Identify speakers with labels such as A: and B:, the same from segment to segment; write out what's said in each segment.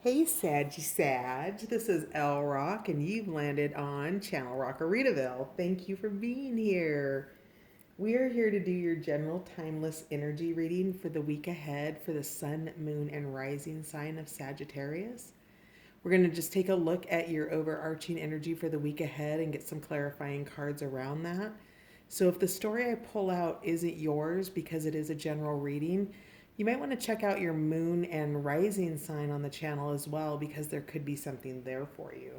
A: Hey Saggy Sag, this is El Rock, and you've landed on Channel Rockaritaville. Thank you for being here. We are here to do your general timeless energy reading for the week ahead for the sun, moon, and rising sign of Sagittarius. We're going to just take a look at your overarching energy for the week ahead and get some clarifying cards around that. So, if the story I pull out isn't yours because it is a general reading, you might want to check out your moon and rising sign on the channel as well because there could be something there for you.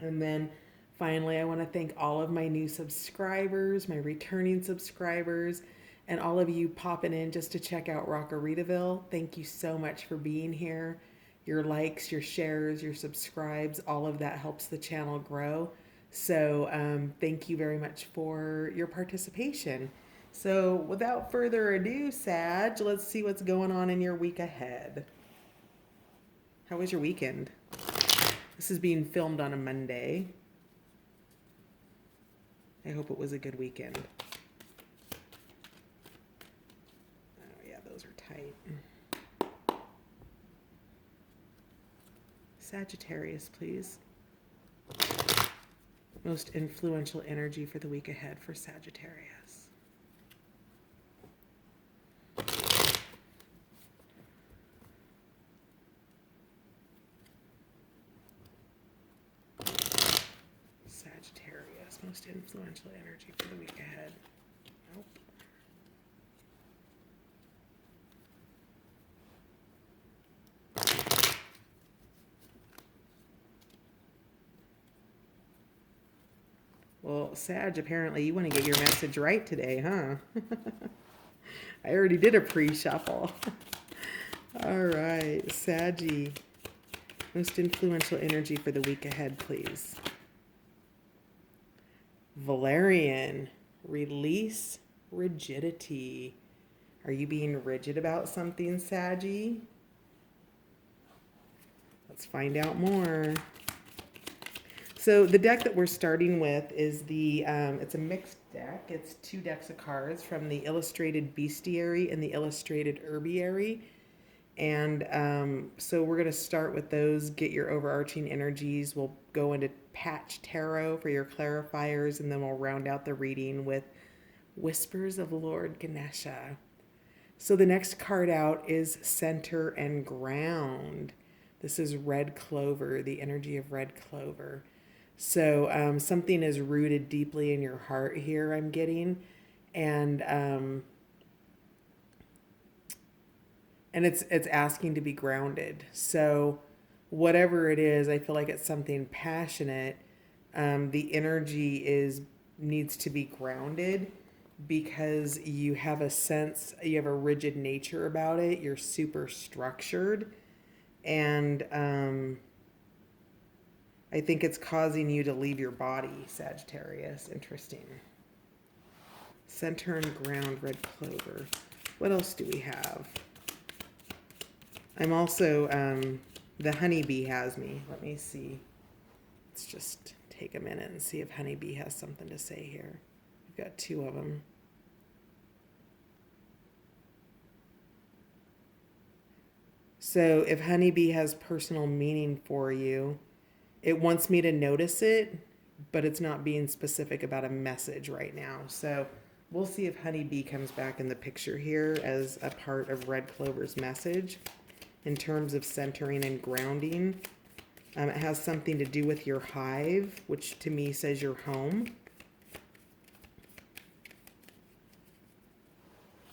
A: And then finally, I want to thank all of my new subscribers, my returning subscribers, and all of you popping in just to check out Rockaritaville. Thank you so much for being here. Your likes, your shares, your subscribes, all of that helps the channel grow. So thank you very much for your participation. So without further ado, Sag, let's see what's going on in your week ahead. How was your weekend? This is being filmed on a Monday. I hope it was a good weekend. Oh yeah, those are tight. Sagittarius, please. Most influential energy for the week ahead for Sagittarius. Sagittarius, most influential energy for the week ahead. Nope. Well, Sag, apparently you want to get your message right today, huh? I already did a pre-shuffle. All right, Saggy. Most influential energy for the week ahead, please. Valerian, release rigidity. Are you being rigid about something, Saggy? Let's find out more. So the deck that we're starting with is it's a mixed deck. It's 2 decks of cards from the Illustrated Bestiary and the Illustrated Herbiary. And so we're going to start with those, get your overarching energies. We'll go into Patch Tarot for your clarifiers, and then we'll round out the reading with Whispers of Lord Ganesha. So the next card out is Center and Ground. This is Red Clover, the energy of Red Clover. So something is rooted deeply in your heart here, I'm getting. And it's asking to be grounded. So whatever it is, I feel like it's something passionate. The energy needs to be grounded because you have you have a rigid nature about it. You're super structured. And I think it's causing you to leave your body, Sagittarius. Interesting. Center and ground, Red Clover. What else do we have? I'm also, the honeybee has me. Let me see. Let's just take a minute and see if honeybee has something to say here. We've got 2 of them. So if honeybee has personal meaning for you, it wants me to notice it, but it's not being specific about a message right now. So we'll see if honeybee comes back in the picture here as a part of Red Clover's message in terms of centering and grounding. It has something to do with your hive, which to me says your home.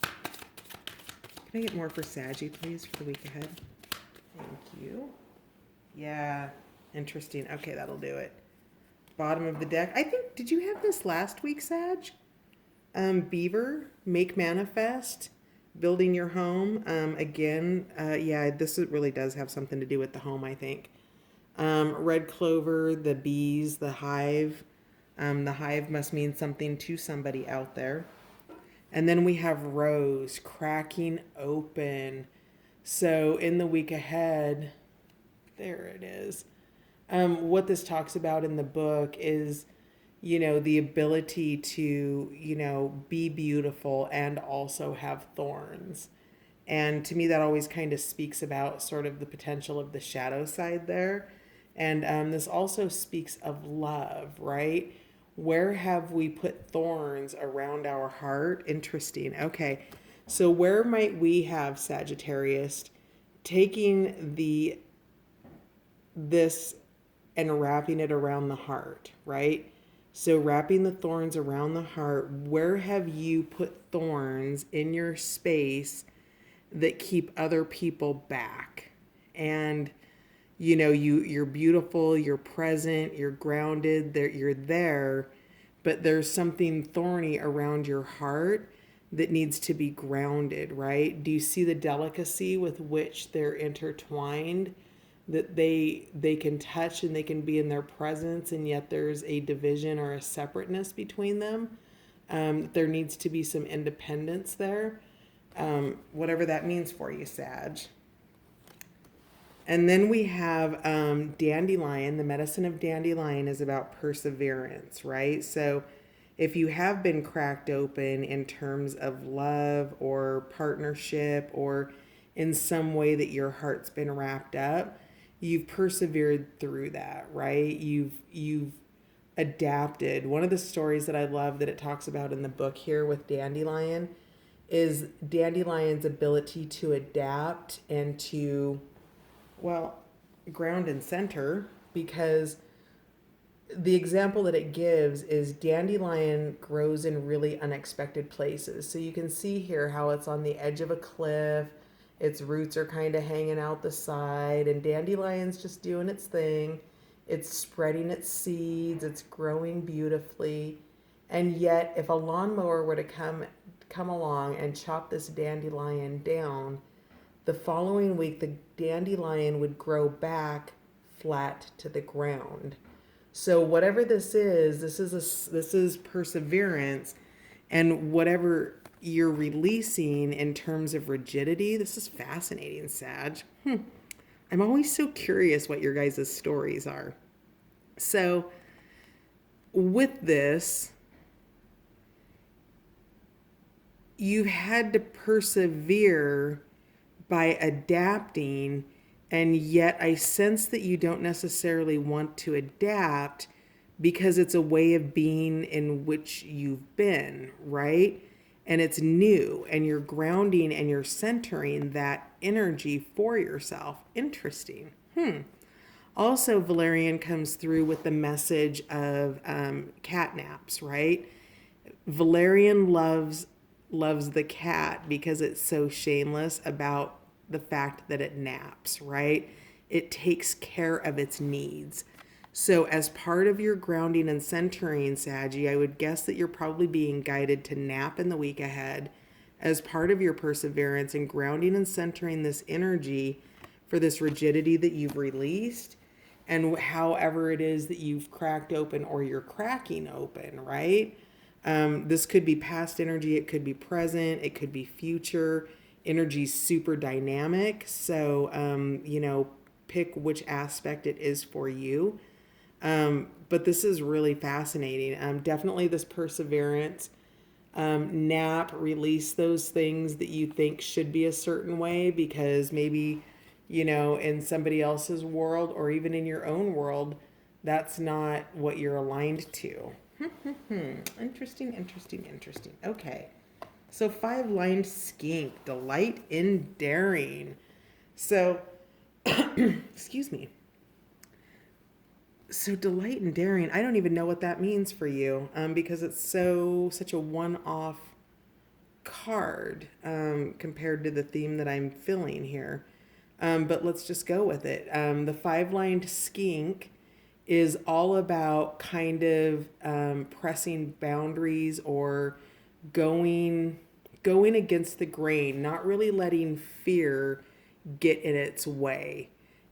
A: Can I get more for Saggy, please, for the week ahead? Thank you. Yeah, interesting. Okay, that'll do it. Bottom of the deck. I think, did you have this last week, Sag? Beaver, make manifest, building your home. Again, yeah, this really does have something to do with the home, I think. Red clover, the bees, the hive. The hive must mean something to somebody out there. And then we have rose, cracking open. So in the week ahead, there it is. What this talks about in the book is, the ability to, be beautiful and also have thorns. And to me, that always kind of speaks about sort of the potential of the shadow side there. And this also speaks of love, right? Where have we put thorns around our heart? Interesting. Okay. So, where might we have Sagittarius taking this and wrapping it around the heart, right? So, wrapping the thorns around the heart, where have you put thorns in your space that keep other people back? And you're beautiful, you're present, you're grounded, you're there, but there's something thorny around your heart that needs to be grounded, right? Do you see the delicacy with which they're intertwined? That they can touch and they can be in their presence, and yet there's a division or a separateness between them. There needs to be some independence there, whatever that means for you, Sag. And then we have dandelion. The medicine of dandelion is about perseverance, right? So if you have been cracked open in terms of love or partnership, or in some way that your heart's been wrapped up, you've persevered through that, right? You've adapted. One of the stories that I love that it talks about in the book here with dandelion is dandelion's ability to adapt and to, well, ground and center, because the example that it gives is dandelion grows in really unexpected places. So you can see here how it's on the edge of a cliff. Its roots are kind of hanging out the side, and dandelion's just doing its thing. It's spreading its seeds. It's growing beautifully. And yet, if a lawnmower were to come along and chop this dandelion down, the following week, the dandelion would grow back flat to the ground. So whatever this is perseverance, and whatever you're releasing in terms of rigidity. This is fascinating, Sag. I'm always so curious what your guys' stories are. So with this, you've had to persevere by adapting, and yet I sense that you don't necessarily want to adapt because it's a way of being in which you've been, right? And it's new, and you're grounding and you're centering that energy for yourself. Interesting. Also, Valerian comes through with the message of cat naps, right? Valerian loves the cat because it's so shameless about the fact that it naps, right? It takes care of its needs. So as part of your grounding and centering, Saggy, I would guess that you're probably being guided to nap in the week ahead as part of your perseverance and grounding and centering this energy for this rigidity that you've released, and however it is that you've cracked open or you're cracking open, right? This could be past energy, it could be present, it could be future. Energy's super dynamic, so pick which aspect it is for you. But this is really fascinating. Definitely this perseverance. Nap, release those things that you think should be a certain way, because maybe, in somebody else's world or even in your own world, that's not what you're aligned to. Interesting. Okay. So 5-lined skink, delight in daring. So, excuse me. So delight and daring, I don't even know what that means for you, because it's such a one-off card compared to the theme that I'm filling here. But let's just go with it. The 5-lined skink is all about kind of pressing boundaries or going against the grain, not really letting fear get in its way.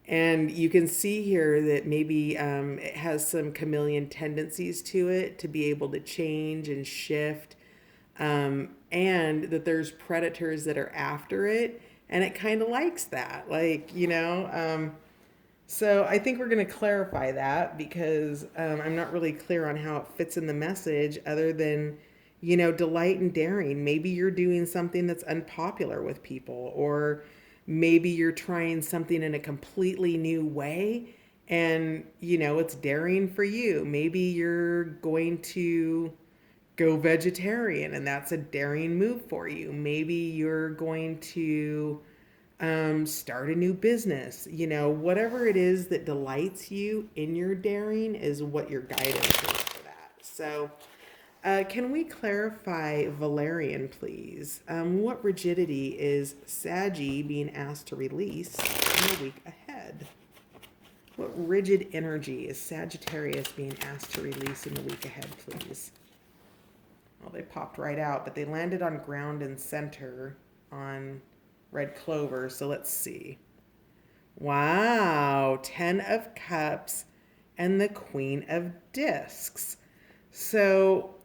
A: And you can see here that maybe it has some chameleon tendencies to it, to be able to change and shift, and that there's predators that are after it, and it kind of likes that, so I think we're going to clarify that, because I'm not really clear on how it fits in the message, other than delight and daring. Maybe you're doing something that's unpopular with people, or maybe you're trying something in a completely new way, and it's daring for you. Maybe you're going to go vegetarian, and that's a daring move for you. Maybe you're going to start a new business. Whatever it is that delights you in your daring is what your guidance is for that. So, can we clarify Valerian, please? What rigidity is Saggy being asked to release in the week ahead? What rigid energy is Sagittarius being asked to release in the week ahead, please? Well, they popped right out, but they landed on ground and center on red clover. So let's see. Wow, 10 of Cups and the Queen of Discs. So,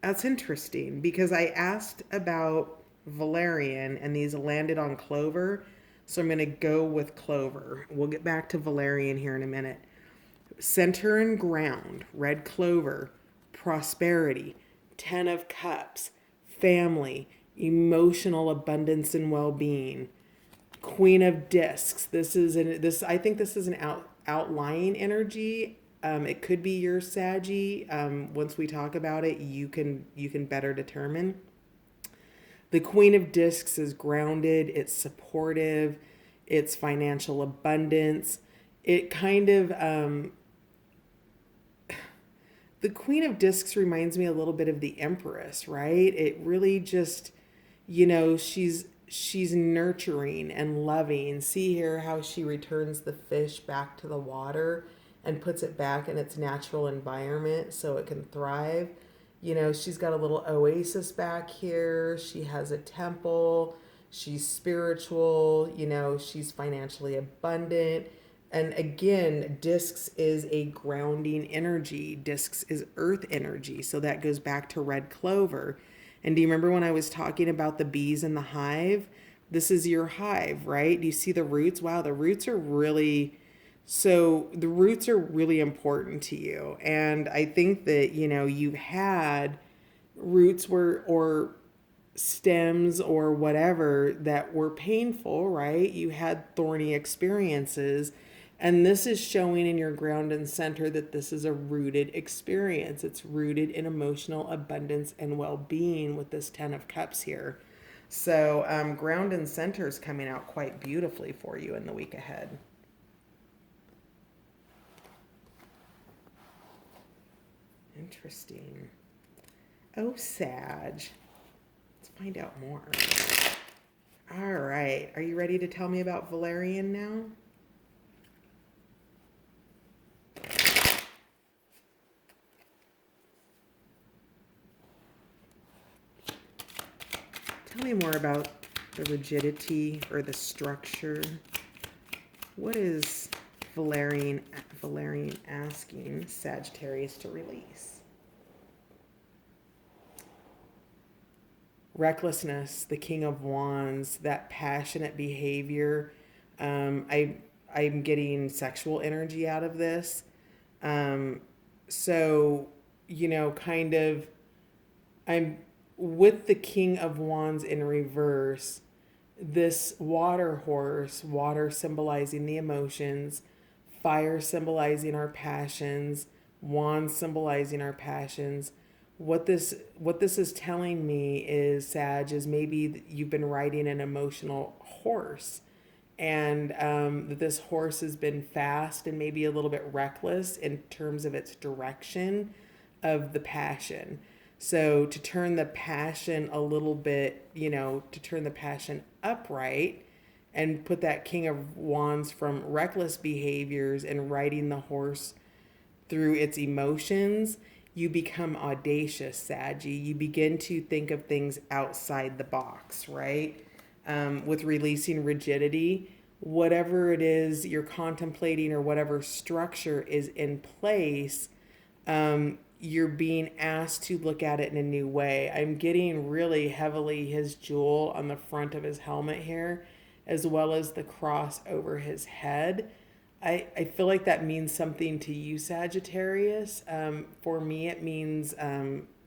A: that's interesting because I asked about Valerian and these landed on clover. So I'm going to go with clover. We'll get back to Valerian here in a minute. Center and ground, red clover, prosperity, 10 of Cups, family, emotional abundance and well-being. Queen of Discs. I think this is an outlying energy. It could be your Saggy. Once we talk about it, you can better determine. The Queen of Discs is grounded. It's supportive. It's financial abundance. It kind of the Queen of Discs reminds me a little bit of the Empress, right? It really just, she's nurturing and loving. See here how she returns the fish back to the water and puts it back in its natural environment so it can thrive. She's got a little oasis back here. She has a temple. She's spiritual. She's financially abundant. And again, discs is a grounding energy. Discs is earth energy. So that goes back to red clover. And do you remember when I was talking about the bees in the hive? This is your hive, right? Do you see the roots? Wow, the roots are really important to you. And I think that, you've had roots or stems or whatever that were painful, right? You had thorny experiences. And this is showing in your ground and center that this is a rooted experience. It's rooted in emotional abundance and well-being with this 10 of Cups here. So ground and center is coming out quite beautifully for you in the week ahead. Interesting. Oh, Sag. Let's find out more. All right. Are you ready to tell me about Valerian now? Tell me more about the rigidity or the structure. What is Valerian asking Sagittarius to release? Recklessness, the King of Wands, that passionate behavior. I'm getting sexual energy out of this. So, kind of, I'm with the King of Wands in reverse. This water horse, water symbolizing the emotions, fire symbolizing our passions, wands symbolizing our passions. What this is telling me is, Sag, is maybe you've been riding an emotional horse, and that this horse has been fast and maybe a little bit reckless in terms of its direction of the passion. So to turn the passion a little bit, to turn the passion upright and put that King of Wands from reckless behaviors and riding the horse through its emotions, you become audacious, Saggy. You begin to think of things outside the box, right? With releasing rigidity, whatever it is you're contemplating or whatever structure is in place, you're being asked to look at it in a new way. I'm getting really heavily his jewel on the front of his helmet here, as well as the cross over his head. I feel like that means something to you, Sagittarius. For me, it means,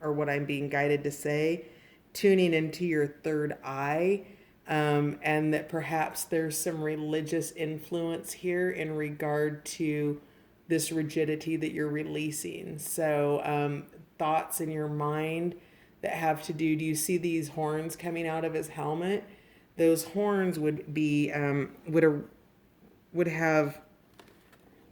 A: or what I'm being guided to say, tuning into your third eye, and that perhaps there's some religious influence here in regard to this rigidity that you're releasing. So, thoughts in your mind that have to do you see these horns coming out of his helmet? Those horns would be, would have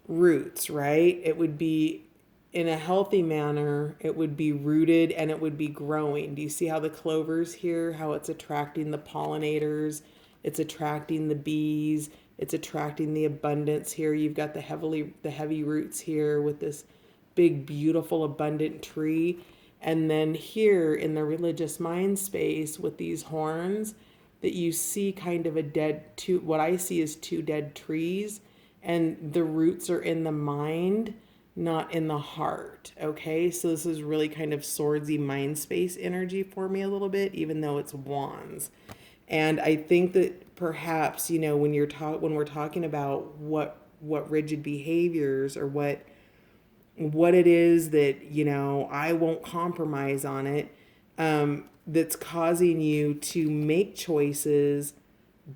A: roots, right? It would be in a healthy manner, it would be rooted and it would be growing. Do you see how the clover's here, how it's attracting the pollinators, it's attracting the bees, it's attracting the abundance here. You've got the heavy roots here with this big, beautiful, abundant tree. And then here in the religious mind space with these horns, that you see kind of what I see is two dead trees, and the roots are in the mind, not in the heart. Okay, so this is really kind of swordsy mind space energy for me a little bit, even though it's wands. And I think that perhaps, you know, when we're talking about what rigid behaviors or what it is that, you know, I won't compromise on it, that's causing you to make choices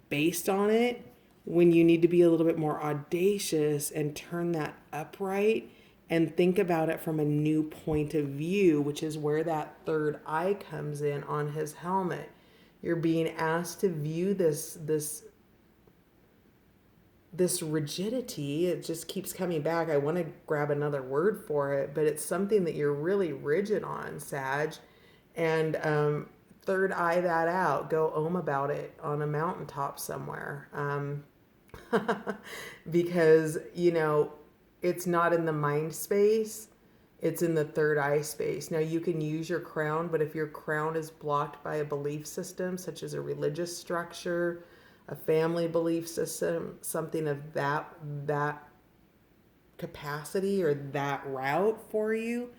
A: based on it, when you need to be a little bit more audacious and turn that upright and think about it from a new point of view, which is where that third eye comes in on his helmet. You're being asked to view this rigidity. It just keeps coming back. I want to grab another word for it, but it's something that you're really rigid on, Sag. And third eye that out. Go ohm about it on a mountaintop somewhere. Because, you know, it's not in the mind space. It's in the third eye space. Now, you can use your crown, but if your crown is blocked by a belief system, such as a religious structure, a family belief system, something of that capacity or that route for you,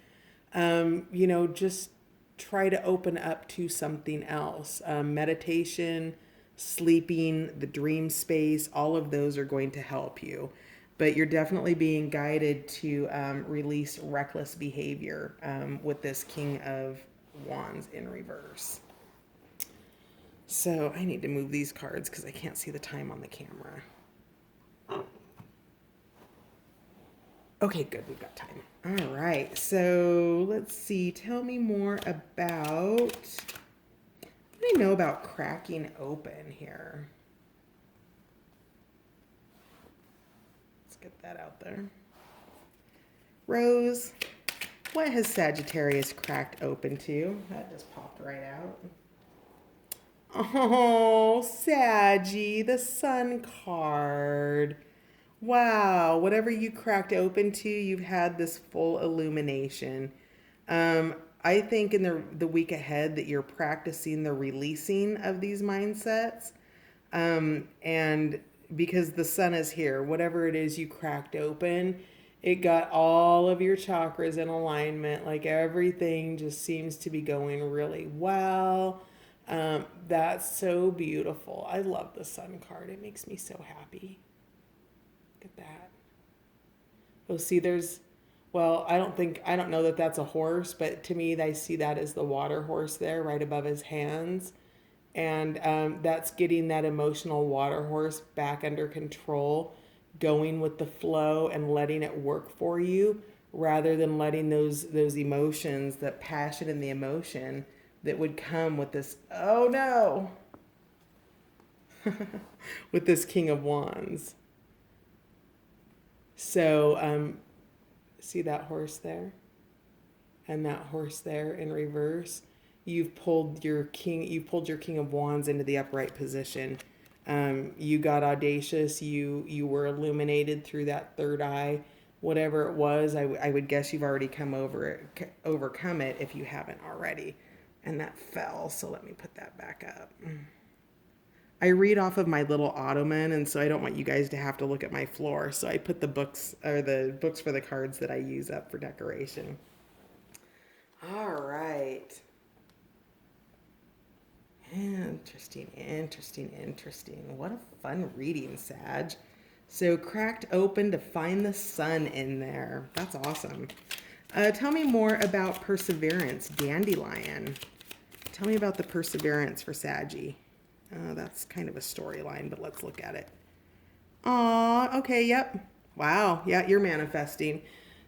A: you know, just try to open up to something else. Meditation, sleeping, the dream space, all of those are going to help you. But you're definitely being guided to release reckless behavior with this King of Wands in reverse. So I need to move these cards because I can't see the time on the camera. Okay, good. We've got time. All right. So let's see. Tell me more about... What do you know about cracking open here? Let's get that out there. Rose, what has Sagittarius cracked open to? That just popped right out. Oh, Saggy, the Sun card. Wow, whatever you cracked open to, you've had this full illumination. I think in the week ahead that you're practicing the releasing of these mindsets. And because the Sun is here, whatever it is you cracked open, it got all of your chakras in alignment. Like everything just seems to be going really well. That's so beautiful. I love the Sun card. It makes me so happy. Look at that. Oh, see, I don't know that that's a horse, but to me, I see that as the water horse there right above his hands. And that's getting that emotional water horse back under control, going with the flow and letting it work for you rather than letting those emotions, that passion and the emotion that would come with this, oh no, with this King of Wands. So see that horse there and that horse there in reverse? You've pulled your King of Wands into the upright position. You got audacious. You were illuminated through that third eye. Whatever it was, I would guess you've already overcome it if you haven't already. And that fell, so let me put that back up. I read off of my little ottoman, and so I don't want you guys to have to look at my floor. So I put the books for the cards that I use up for decoration. All right. Interesting. What a fun reading, Sag. So cracked open to find the Sun in there. That's awesome. Tell me more about perseverance, dandelion. Tell me about the perseverance for Saggy. That's kind of a storyline, but let's look at it. Aw, okay, yep. Wow, yeah, you're manifesting.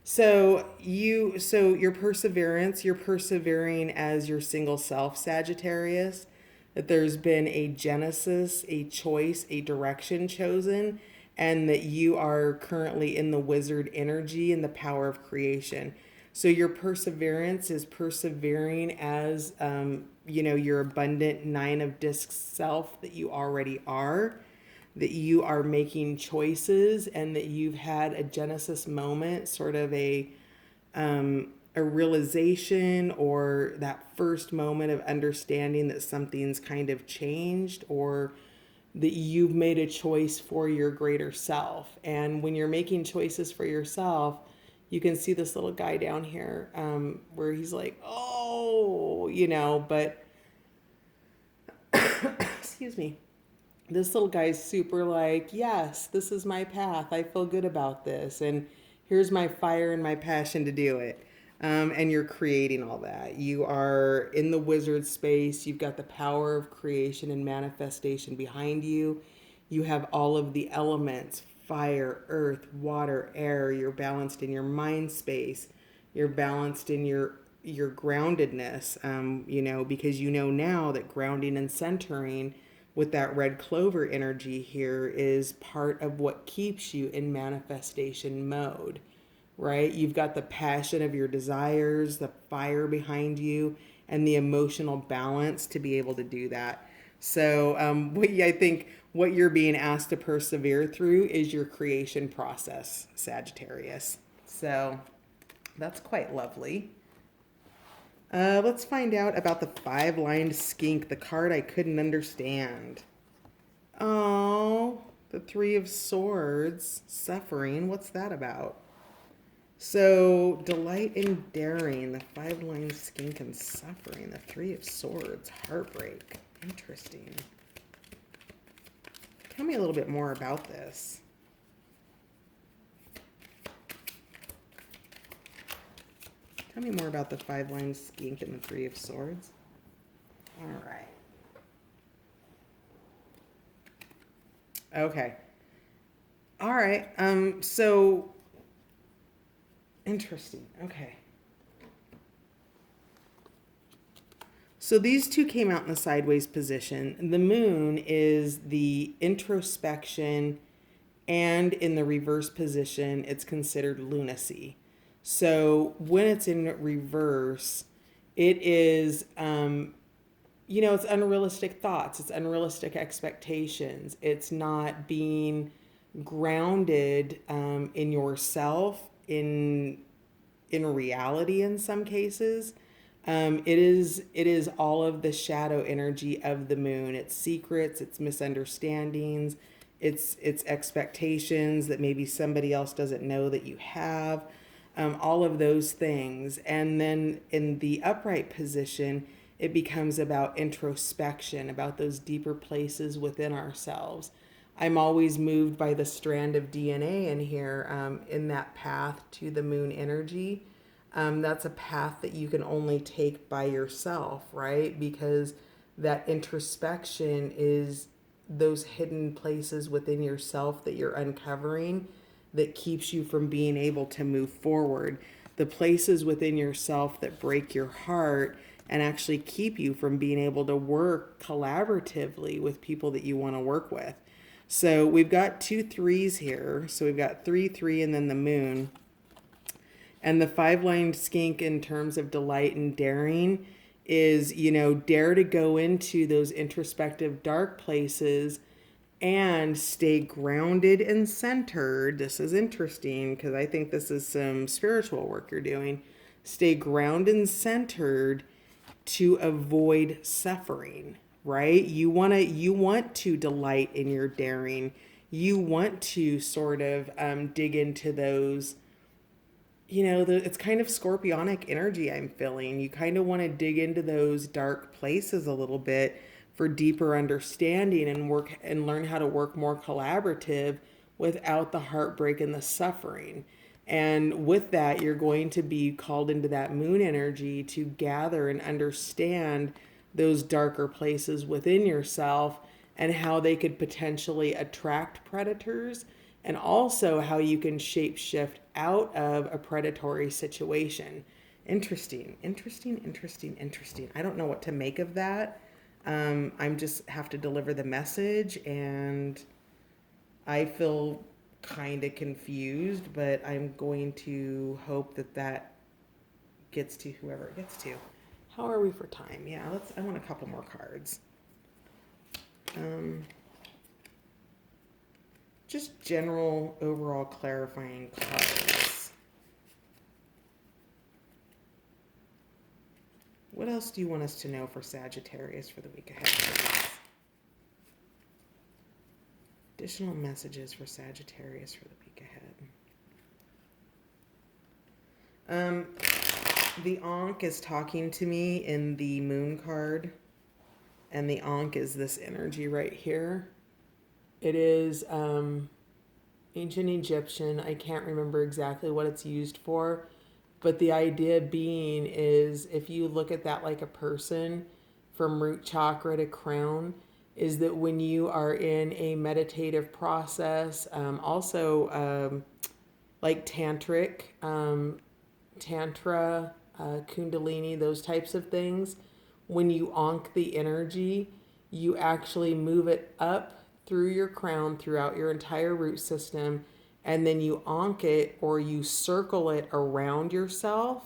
A: So your perseverance, you're persevering as your single self, Sagittarius. That there's been a genesis, a choice, a direction chosen, and that you are currently in the wizard energy and the power of creation. So your perseverance is persevering as, your abundant nine of discs self that you already are, that you are making choices, and that you've had a genesis moment, sort of a realization, or that first moment of understanding that something's kind of changed, or that you've made a choice for your greater self. And when you're making choices for yourself, you can see this little guy down here, where he's like, oh, but excuse me, this little guy's super like, yes, this is my path. I feel good about this. And here's my fire and my passion to do it. And you're creating all that. You are in the wizard space. You've got the power of creation and manifestation behind you. You have all of the elements: fire, earth, water, air. You're balanced in your mind space. You're balanced in your groundedness, because you know now that grounding and centering with that red clover energy here is part of what keeps you in manifestation mode, right? You've got the passion of your desires, the fire behind you, and the emotional balance to be able to do that. So, I think what you're being asked to persevere through is your creation process, Sagittarius. So, that's quite lovely. Let's find out about the five-lined skink, the card I couldn't understand. Oh, the Three of Swords, suffering. What's that about? So, delight in daring, the five-lined skink, and suffering, the Three of Swords, heartbreak. Interesting. Tell me a little bit more about this. Tell me more about the five-lined skink and the Three of Swords. All right. Okay. All right. So interesting. Okay. So these two came out in the sideways position. The moon is the introspection, and in the reverse position, it's considered lunacy. So when it's in reverse, it is, it's unrealistic thoughts, it's unrealistic expectations. It's not being grounded in yourself, in reality in some cases. It is all of the shadow energy of the moon. It's secrets, it's misunderstandings, it's expectations that maybe somebody else doesn't know that you have. All of those things. And then in the upright position, it becomes about introspection, about those deeper places within ourselves. I'm always moved by the strand of DNA in here, in that path to the moon energy. That's a path that you can only take by yourself, right? Because that introspection is those hidden places within yourself that you're uncovering that keeps you from being able to move forward. The places within yourself that break your heart and actually keep you from being able to work collaboratively with people that you want to work with. So we've got 2 3s here. So we've got 3 3 and then the moon. And the five-lined skink in terms of delight and daring is, dare to go into those introspective dark places and stay grounded and centered. This is interesting because I think this is some spiritual work you're doing. Stay grounded and centered to avoid suffering, right? You want to delight in your daring. You want to sort of dig into those, it's kind of scorpionic energy I'm feeling. You kind of want to dig into those dark places a little bit for deeper understanding and work and learn how to work more collaborative without the heartbreak and the suffering. And with that, you're going to be called into that moon energy to gather and understand those darker places within yourself and how they could potentially attract predators, and also how you can shape shift out of a predatory situation. Interesting, interesting, interesting, interesting. I don't know what to make of that. I'm just have to deliver the message, and I feel kind of confused, but I'm going to hope that that gets to whoever it gets to. How are we for time? Yeah, I want a couple more cards. Just general, overall clarifying cards. What else do you want us to know for Sagittarius for the week ahead, please? Additional messages for Sagittarius for the week ahead. The Ankh is talking to me in the moon card, and the Ankh is this energy right here. It is ancient Egyptian. I can't remember exactly what it's used for, but the idea being is if you look at that like a person from root chakra to crown, is that when you are in a meditative process, like tantric, tantra, kundalini, those types of things, when you ankh the energy, you actually move it up through your crown, throughout your entire root system, and then you ankh it or you circle it around yourself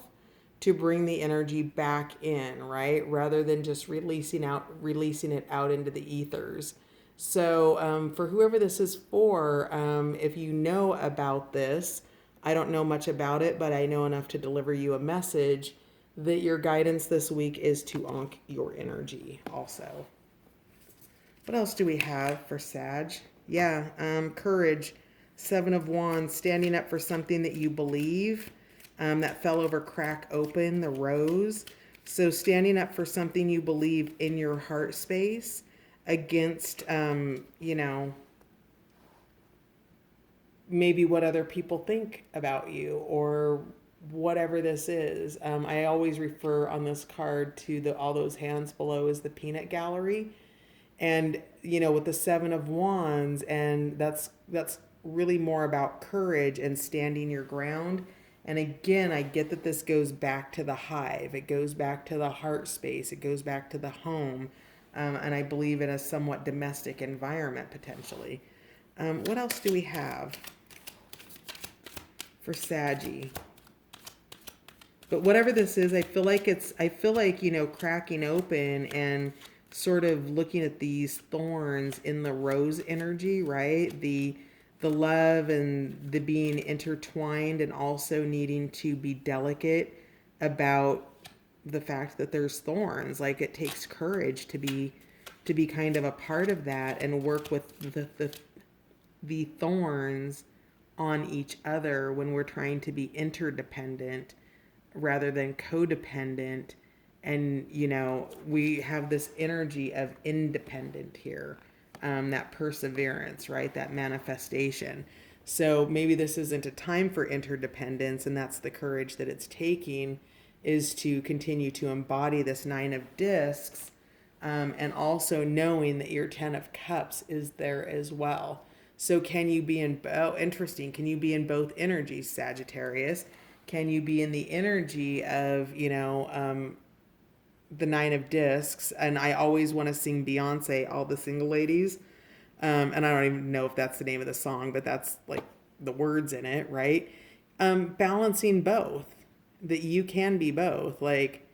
A: to bring the energy back in, right? Rather than just releasing it out into the ethers. So for whoever this is for, if you know about this, I don't know much about it, but I know enough to deliver you a message that your guidance this week is to ankh your energy also. What else do we have for Sag? Yeah, courage. Seven of Wands, standing up for something that you believe. That fell over crack open, the rose. So standing up for something you believe in your heart space against, maybe what other people think about you or whatever this is. I always refer on this card to all those hands below as the peanut gallery. And, with the Seven of Wands, and that's really more about courage and standing your ground. And again, I get that this goes back to the hive. It goes back to the heart space. It goes back to the home. And I believe in a somewhat domestic environment potentially. What else do we have for Saggy? But whatever this is, I feel like cracking open and sort of looking at these thorns in the rose energy, right? The love and the being intertwined, and also needing to be delicate about the fact that there's thorns. Like, it takes courage to be kind of a part of that and work with the thorns on each other when we're trying to be interdependent rather than codependent. And, we have this energy of independent here, that perseverance, right? That manifestation. So maybe this isn't a time for interdependence, and that's the courage that it's taking, is to continue to embody this Nine of Discs, and also knowing that your Ten of Cups is there as well. So can you be interesting. Can you be in both energies, Sagittarius? Can you be in the energy of, the Nine of Discs? And I always want to sing Beyonce, All the Single Ladies. And I don't even know if that's the name of the song, but that's like the words in it, right? Balancing both, that you can be both. Like,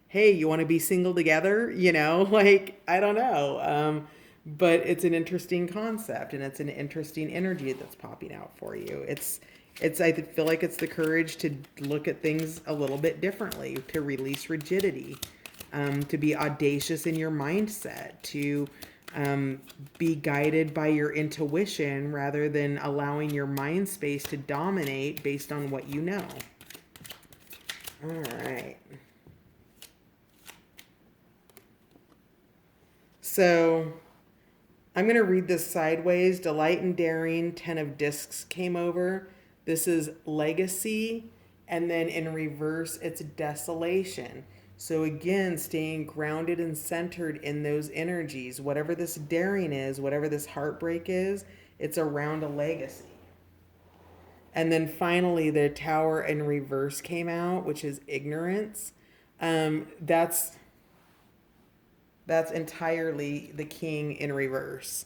A: hey, you want to be single together? I don't know. But it's an interesting concept, and it's an interesting energy that's popping out for you. I feel like it's the courage to look at things a little bit differently, to release rigidity, to be audacious in your mindset, to be guided by your intuition rather than allowing your mind space to dominate based on what you know. All right. So I'm going to read this sideways. Delight and Daring, Ten of Discs came over. This is legacy, and then in reverse, it's desolation. So again, staying grounded and centered in those energies, whatever this daring is, whatever this heartbreak is, it's around a legacy. And then finally, the Tower in reverse came out, which is ignorance. That's entirely the King in reverse.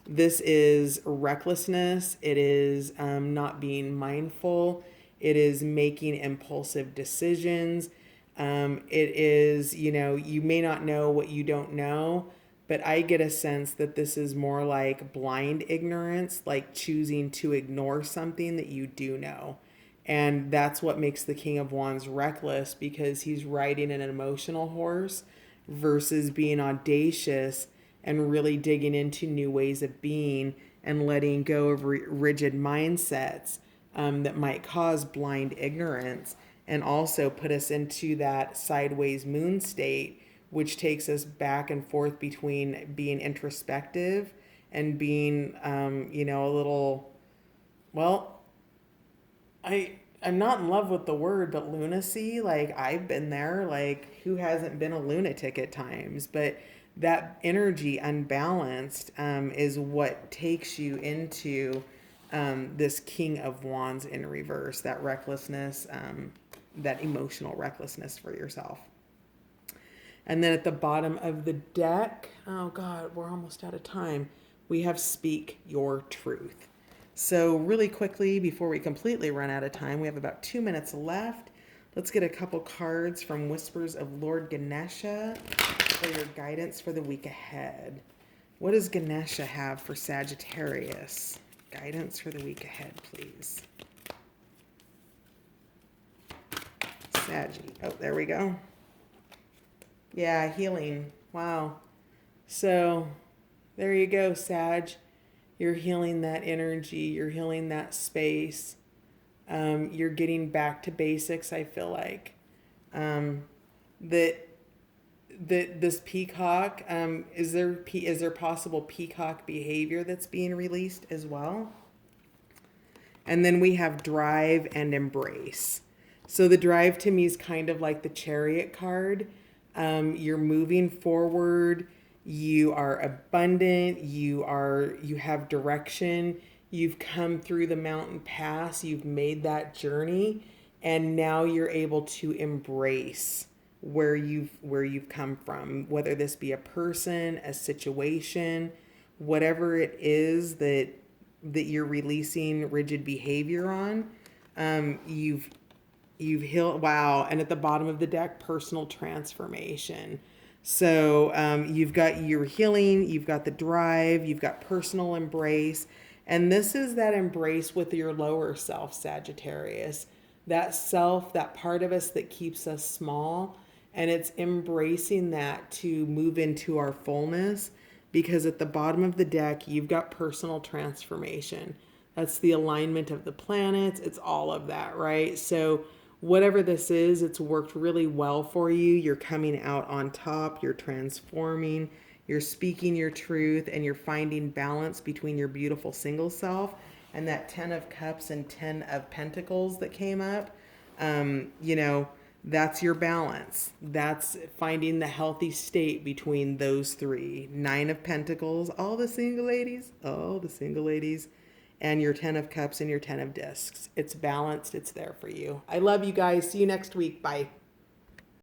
A: This is recklessness. It is not being mindful. It is making impulsive decisions. It is, you may not know what you don't know, but I get a sense that this is more like blind ignorance, like choosing to ignore something that you do know. And that's what makes the King of Wands reckless, because he's riding an emotional horse versus being audacious and really digging into new ways of being and letting go of rigid mindsets that might cause blind ignorance and also put us into that sideways moon state, which takes us back and forth between being introspective and being, a little, well, I'm not in love with the word, but lunacy. Like, I've been there. Like, who hasn't been a lunatic at times? But that energy unbalanced is what takes you into this King of Wands in reverse, that recklessness, that emotional recklessness for yourself. And then at the bottom of the deck, oh God, we're almost out of time. We have Speak Your Truth. So really quickly, before we completely run out of time, we have about 2 minutes left. Let's get a couple cards from Whispers of Lord Ganesha for your guidance for the week ahead. What does Ganesha have for Sagittarius? Guidance for the week ahead, please. Saggy. Oh, there we go. Yeah, healing. Wow. So there you go, Sag. You're healing that energy. You're healing that space. You're getting back to basics, I feel like. That this peacock, is there possible peacock behavior that's being released as well? And then we have drive and embrace. So the drive to me is kind of like the Chariot card. You're moving forward. You are abundant. You have direction. You've come through the mountain pass. You've made that journey, and now you're able to embrace where you've come from, whether this be a person, a situation, whatever it is that you're releasing rigid behavior on. You've healed. Wow. And at the bottom of the deck, personal transformation. So you've got your healing, you've got the drive, you've got personal embrace. And this is that embrace with your lower self, Sagittarius. That self, that part of us that keeps us small. And it's embracing that to move into our fullness. Because at the bottom of the deck, you've got personal transformation. That's the alignment of the planets. It's all of that, right? So whatever this is, it's worked really well for you. You're coming out on top. You're transforming. You're speaking your truth, and you're finding balance between your beautiful single self and that 10 of Cups and 10 of Pentacles that came up. That's your balance. That's finding the healthy state between those three. 9 of Pentacles, all the single ladies, and your 10 of Cups and your 10 of Discs. It's balanced. It's there for you. I love you guys. See you next week. Bye.